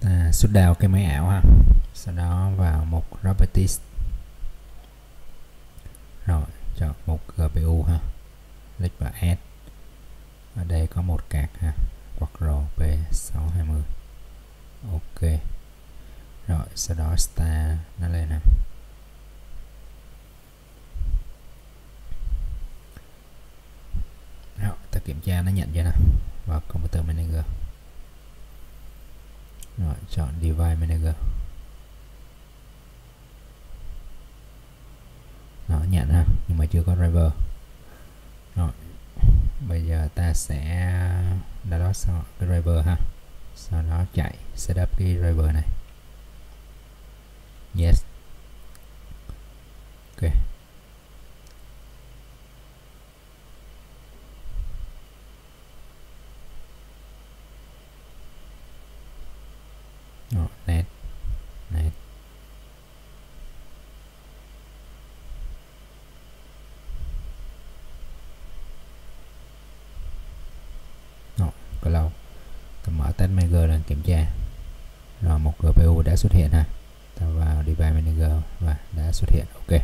ta xuất down cái máy ảo ha, sau đó vào mục properties rồi chọn mục GPU ha, click vào add. Ở đây có một card ha, Quadro P620. Ok rồi sau đó start nó lên nè. Rồi ta kiểm tra nó nhận chưa nè, vào Computer Manager rồi chọn Device Manager. Nó nhận ha, nhưng mà chưa có driver. Rồi bây giờ ta sẽ download xong cái driver ha, sau đó chạy setup cái driver này. Yes. Ok. Rồi, net. Rồi, có lâu. Ta mở Test Manager lên kiểm tra. Rồi một GPU đã xuất hiện ha. Ta vào Device Manager và đã xuất hiện. Ok.